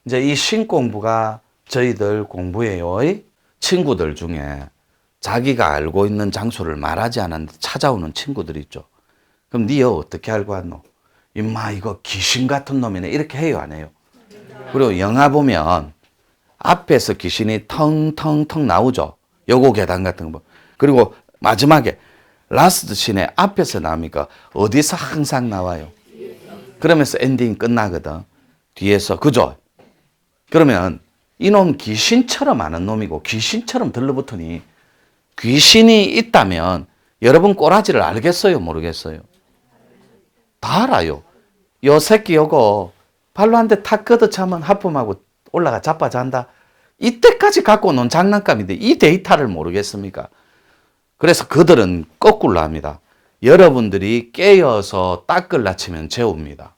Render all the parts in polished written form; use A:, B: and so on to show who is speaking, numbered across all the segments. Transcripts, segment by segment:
A: 이제 이 신공부가 저희들 공부해요. 친구들 중에 자기가 알고 있는 장소를 말하지 않았는데 찾아오는 친구들이 있죠. 그럼 니 어떻게 알고 왔노? 임마 이거 귀신 같은 놈이네. 이렇게 해요, 안 해요? 그리고 영화 보면 앞에서 귀신이 텅텅텅 나오죠. 요고 계단 같은 거. 그리고 마지막에 라스트 씬에 앞에서 나옵니까? 어디서 항상 나와요. 그러면서 엔딩 끝나거든. 뒤에서. 그죠? 그러면 이놈 귀신처럼 아는 놈이고 귀신처럼 들러붙으니 귀신이 있다면 여러분 꼬라지를 알겠어요? 모르겠어요? 다 알아요. 요 새끼 요거 발로 한 대 탁 걷어차면 하품하고 올라가 자빠잔다. 이때까지 갖고 논 장난감인데 이 데이터를 모르겠습니까? 그래서 그들은 거꾸로 합니다. 여러분들이 깨어서 닦을라 치면 재웁니다.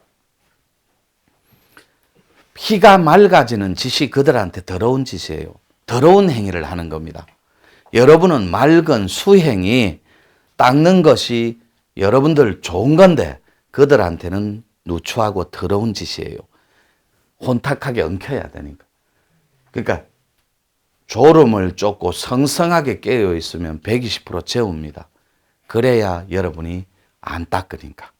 A: 피가 맑아지는 짓이 그들한테 더러운 짓이에요. 더러운 행위를 하는 겁니다. 여러분은 맑은 수행이 닦는 것이 여러분들 좋은 건데 그들한테는 누추하고 더러운 짓이에요. 혼탁하게 엉켜야 되니까. 그러니까 졸음을 쫓고 성성하게 깨어 있으면 120% 재웁니다. 그래야 여러분이 안 닦으니까.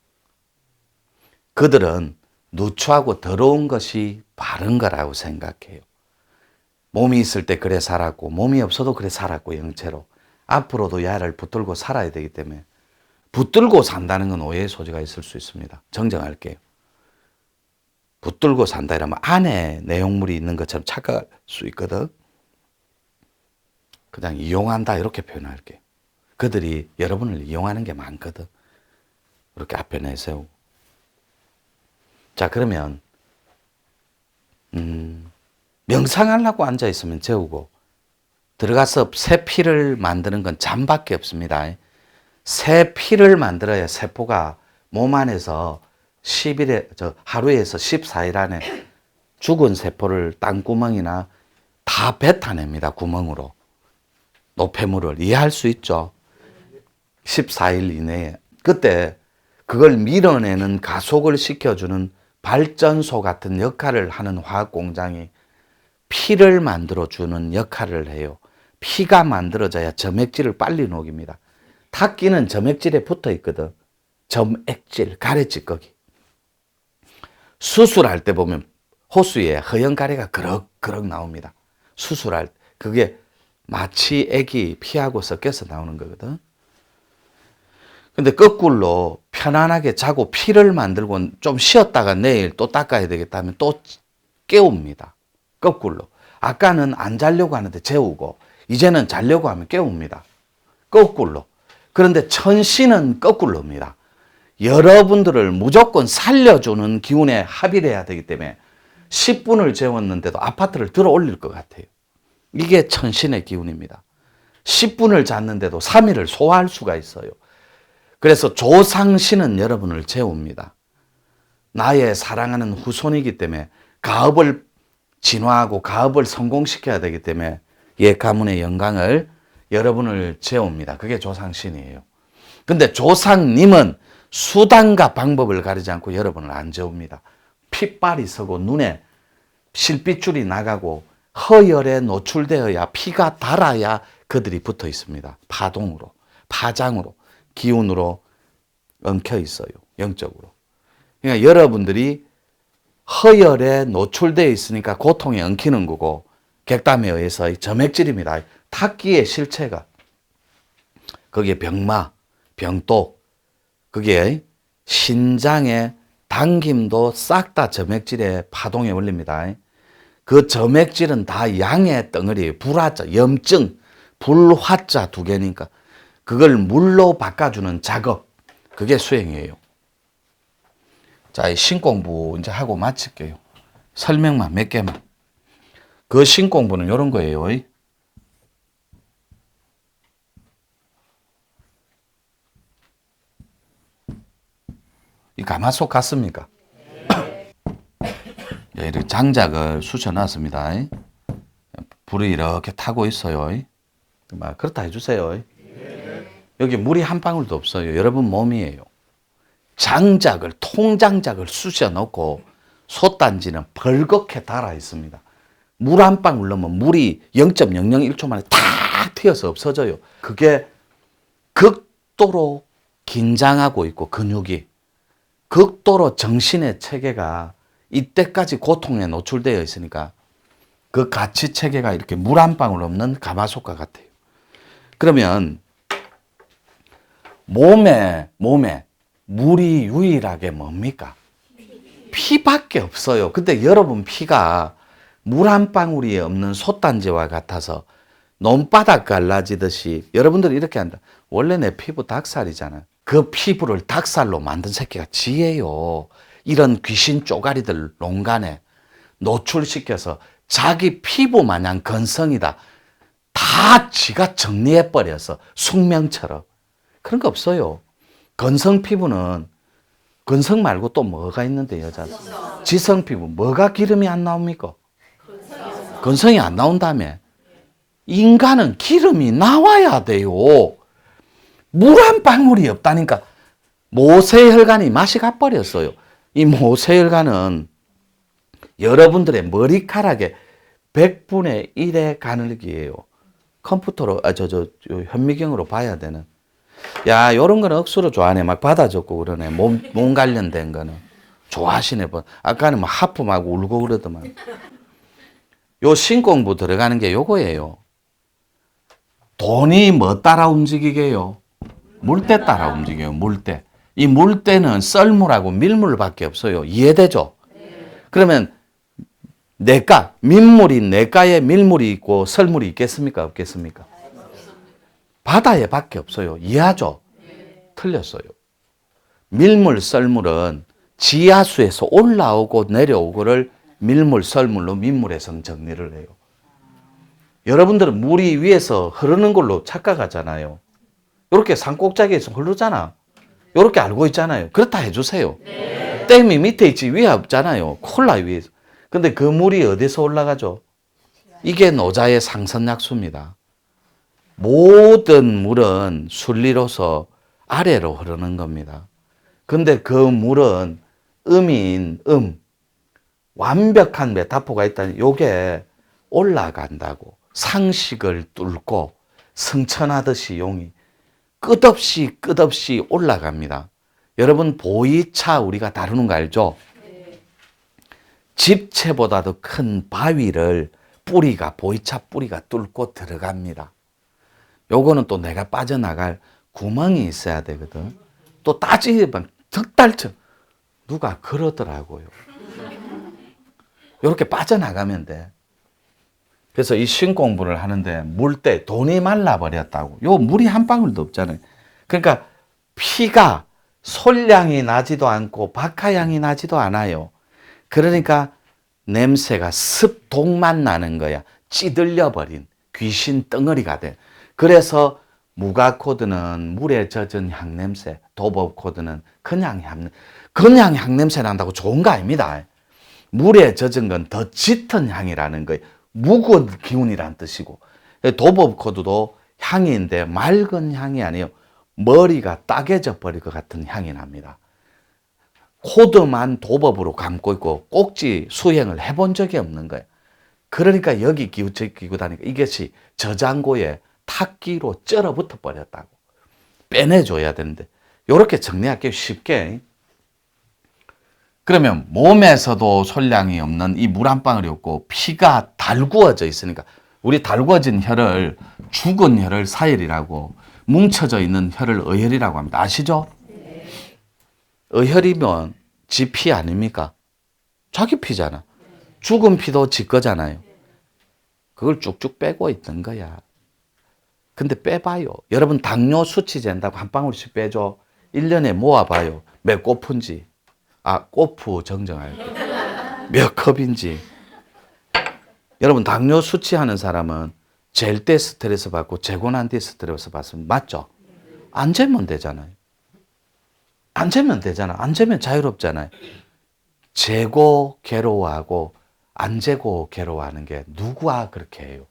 A: 그들은 누추하고 더러운 것이 바른 거라고 생각해요. 몸이 있을 때 그래 살았고 몸이 없어도 그래 살았고 영체로 앞으로도 야를 붙들고 살아야 되기 때문에 붙들고 산다는 건 오해의 소지가 있을 수 있습니다. 정정할게요. 붙들고 산다 이러면 안에 내용물이 있는 것처럼 착각할 수 있거든. 그냥 이용한다 이렇게 표현할게요. 그들이 여러분을 이용하는 게 많거든. 이렇게 앞에 내세우고. 자, 그러면 명상하려고 앉아있으면 재우고 들어가서 새 피를 만드는 건 잠밖에 없습니다. 새 피를 만들어야 세포가 몸 안에서 10일에, 하루에서 14일 안에 죽은 세포를 땅구멍이나 다 뱉어냅니다. 구멍으로. 노폐물을 이해할 수 있죠. 14일 이내에. 그때 그걸 밀어내는 가속을 시켜주는 발전소 같은 역할을 하는 화학 공장이 피를 만들어주는 역할을 해요. 피가 만들어져야 점액질을 빨리 녹입니다. 탁기는 점액질에 붙어 있거든. 점액질, 가래찌꺼기. 수술할 때 보면 호수에 허연가래가 그럭그럭 나옵니다. 수술할 때. 그게 마치 액이 피하고 섞여서 나오는 거거든. 근데 거꾸로 편안하게 자고 피를 만들고 좀 쉬었다가 내일 또 닦아야 되겠다 하면 또 깨웁니다. 거꾸로. 아까는 안 자려고 하는데 재우고 이제는 자려고 하면 깨웁니다. 거꾸로. 그런데 천신은 거꾸로입니다. 여러분들을 무조건 살려주는 기운에 합의를 해야 되기 때문에 10분을 재웠는데도 아파트를 들어 올릴 것 같아요. 이게 천신의 기운입니다. 10분을 잤는데도 3일을 소화할 수가 있어요. 그래서 조상신은 여러분을 재웁니다. 나의 사랑하는 후손이기 때문에 가업을 진화하고 가업을 성공시켜야 되기 때문에 옛 가문의 영광을 여러분을 재웁니다. 그게 조상신이에요. 근데 조상님은 수단과 방법을 가리지 않고 여러분을 안 재웁니다. 핏발이 서고 눈에 실핏줄이 나가고 허열에 노출되어야 피가 달아야 그들이 붙어 있습니다. 파동으로, 파장으로, 기운으로 엉켜 있어요. 영적으로. 그러니까 여러분들이 허열에 노출되어 있으니까 고통에 엉키는 거고 객담에 의해서 점액질입니다. 탁기의 실체가 거기에 병마, 병독, 그게 신장의 당김도 싹 다 점액질의 파동에 올립니다. 그 점액질은 다 양의 덩어리예요. 불화자, 염증, 불화자 두 개니까 그걸 물로 바꿔주는 작업, 그게 수행이에요. 자, 이 신공부 이제 하고 마칠게요. 설명만 몇 개만. 그 신공부는 이런 거예요. 이 가마솥 같습니까? 네, 이렇게 장작을 쑤셔놨습니다. 불이 이렇게 타고 있어요. 그렇다 해주세요. 여기 물이 한 방울도 없어요. 여러분 몸이에요. 장작을, 통장작을 쑤셔 넣고 솥단지는 벌겋게 달아 있습니다. 물 한 방울 넣으면 물이 0.001초 만에 탁 튀어서 없어져요. 그게 극도로 긴장하고 있고 근육이 극도로 정신의 체계가 이때까지 고통에 노출되어 있으니까 그 가치 체계가 이렇게 물 한 방울 없는 가마솥과 같아요. 그러면 몸에 물이 유일하게 뭡니까? 피밖에 없어요. 근데 여러분 피가 물 한 방울이 없는 솥단지와 같아서 논바닥 갈라지듯이 여러분들이 이렇게 한다. 원래 내 피부 닭살이잖아요. 그 피부를 닭살로 만든 새끼가 지예요. 이런 귀신 쪼가리들 농간에 노출시켜서 자기 피부 마냥 건성이다. 다 지가 정리해버려서 숙명처럼. 그런 거 없어요. 건성 피부는 건성 말고 또 뭐가 있는데 여자 지성 피부 뭐가 기름이 안 나옵니까? 건성이 안 나온다며. 인간은 기름이 나와야 돼요. 물 한 방울이 없다니까. 모세혈관이 맛이 가버렸어요. 이 모세혈관은 여러분들의 머리카락의 100분의 1의 가늘기예요. 컴퓨터로 현미경으로 봐야 되는. 야, 요런 거는 억수로 좋아하네. 막 받아 적고 그러네. 몸 관련된 거는 좋아하시네. 아까는 막 하품하고 울고 그러더만. 요 신공부 들어가는 게 요거예요. 돈이 뭐 따라 움직이게요? 물때 따라 움직여요. 물때. 이 물때는 썰물하고 밀물밖에 없어요. 이해되죠? 그러면 내가 민물이 내가에 밀물이 있고 썰물이 있겠습니까? 없겠습니까? 바다에 밖에 없어요. 이해하죠? 틀렸어요. 밀물, 썰물은 지하수에서 올라오고 내려오고를 밀물, 썰물로 민물에서 정리를 해요. 여러분들은 물이 위에서 흐르는 걸로 착각하잖아요. 이렇게 산꼭대기에서 흐르잖아. 이렇게 알고 있잖아요. 그렇다 해주세요. 네. 댐이 밑에 있지 위에 없잖아요. 콜라 위에서. 근데 그 물이 어디서 올라가죠? 이게 노자의 상선약수입니다. 모든 물은 순리로서 아래로 흐르는 겁니다. 근데 그 물은 음인 완벽한 메타포가 있다니 요게 올라간다고. 상식을 뚫고 승천하듯이 용이 끝없이 올라갑니다. 여러분 보이차 우리가 다루는 거 알죠? 네. 집채보다도 큰 바위를 보이차 뿌리가 뚫고 들어갑니다. 요거는 또 내가 빠져나갈 구멍이 있어야 되거든. 또 따지면 득달처럼 누가 그러더라고요. 이렇게 빠져나가면 돼. 그래서 이 신공부를 하는데 물때 돈이 말라버렸다고. 요 물이 한 방울도 없잖아요. 그러니까 피가 솔량이 나지도 않고 박하향이 나지도 않아요. 그러니까 냄새가 습독만 나는 거야. 찌들려버린 귀신 덩어리가 돼. 그래서 무가코드는 물에 젖은 향냄새, 도법코드는 그냥 향냄새 난다고 좋은 거 아닙니다. 물에 젖은 건 더 짙은 향이라는 거예요. 무거운 기운이란 뜻이고, 도법코드도 향인데 맑은 향이 아니에요. 머리가 따개져 버릴 것 같은 향이 납니다. 코드만 도법으로 감고 있고 꼭지 수행을 해본 적이 없는 거예요. 그러니까 여기 끼고 다니까 이것이 저장고에 탁기로 쩔어붙어 버렸다고. 빼내줘야 되는데 이렇게 정리할게요. 쉽게. 그러면 몸에서도 솔량이 없는 이 물 한 방울이 없고 피가 달구어져 있으니까 우리 달구어진 혈을 죽은 혈을 사혈이라고 뭉쳐져 있는 혈을 의혈이라고 합니다. 아시죠? 네. 의혈이면 지 피 아닙니까? 자기 피잖아. 죽은 피도 지 거잖아요. 그걸 쭉쭉 빼고 있던 거야. 근데 빼봐요. 여러분 당뇨 수치 잰다고 한 방울씩 빼줘. 1년에 모아봐요. 몇 코프인지. 코프 정정할게요. 몇 컵인지. 여러분 당뇨 수치하는 사람은 잴 때 스트레스 받고 재고 난 뒤에 스트레스 받으면 맞죠? 안 재면 되잖아요. 안 재면 되잖아. 안 재면 자유롭잖아요. 재고 괴로워하고 안 재고 괴로워하는 게 누구와 그렇게 해요?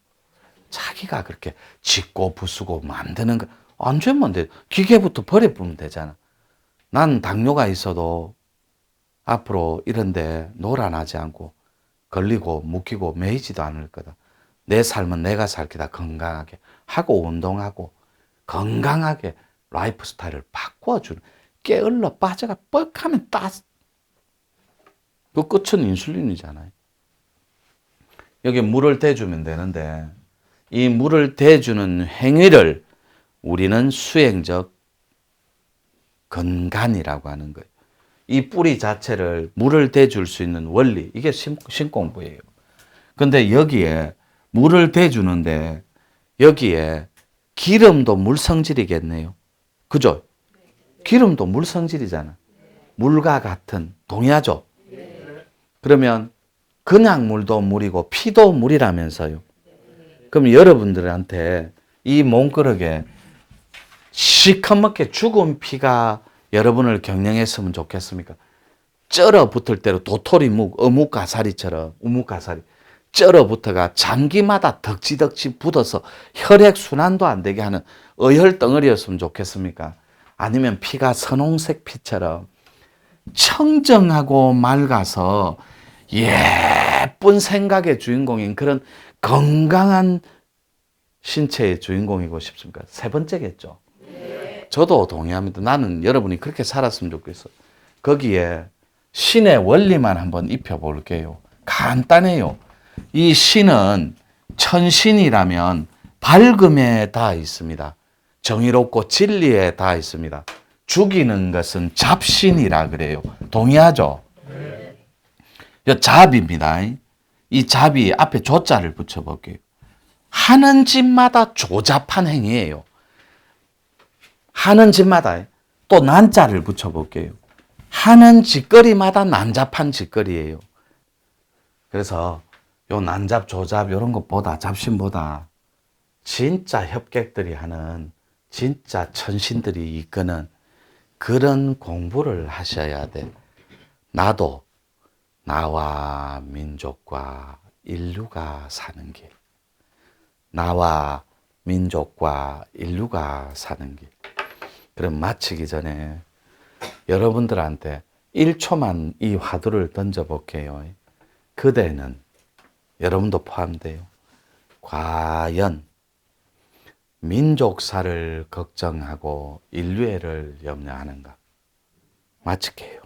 A: 자기가 그렇게 짓고 부수고 만드는 거. 안 재면 돼. 기계부터 버려보면 되잖아. 난 당뇨가 있어도 앞으로 이런데 노란하지 않고 걸리고 묶이고 매이지도 않을 거다. 내 삶은 내가 살 거다. 건강하게 하고 운동하고 건강하게 라이프 스타일을 바꿔주는, 게을러 빠져가 뻑하면 그 끝은 인슐린이잖아요. 여기 물을 대주면 되는데 이 물을 대주는 행위를 우리는 수행적 건간이라고 하는 거예요. 이 뿌리 자체를 물을 대줄 수 있는 원리, 이게 신공부예요. 근데 여기에 물을 대주는데 여기에 기름도 물 성질이겠네요. 그죠? 기름도 물 성질이잖아. 물과 같은, 동의하죠? 그러면 그냥 물도 물이고 피도 물이라면서요. 그럼 여러분들한테 이 몸그릇에 시커멓게 죽은 피가 여러분을 경영했으면 좋겠습니까? 쩔어 붙을 대로 도토리 어묵가사리처럼, 우묵가사리 쩔어 붙어가 장기마다 덕지덕지 붙어서 혈액순환도 안 되게 하는 어혈 덩어리였으면 좋겠습니까? 아니면 피가 선홍색 피처럼 청정하고 맑아서 예쁜 생각의 주인공인 그런 건강한 신체의 주인공이고 싶습니까? 세 번째겠죠. 저도 동의합니다. 나는 여러분이 그렇게 살았으면 좋겠어. 거기에 신의 원리만 한번 입혀볼게요. 간단해요. 이 신은 천신이라면 밝음에 다 있습니다. 정의롭고 진리에 다 있습니다. 죽이는 것은 잡신이라 그래요. 동의하죠? 이 잡입니다. 이 잡이 앞에 조자를 붙여볼게요. 하는 짓마다 조잡한 행위예요. 하는 짓마다 또 난자를 붙여볼게요. 하는 짓거리마다 난잡한 짓거리예요. 그래서 요 난잡, 조잡 이런 것보다 잡신보다 진짜 협객들이 하는 진짜 천신들이 이끄는 그런 공부를 하셔야 돼. 나도 나와 민족과 인류가 사는 길. 나와 민족과 인류가 사는 길. 그럼 마치기 전에 여러분들한테 1초만 이 화두를 던져볼게요. 그대는, 여러분도 포함돼요. 과연 민족사를 걱정하고 인류애를 염려하는가? 마칠게요.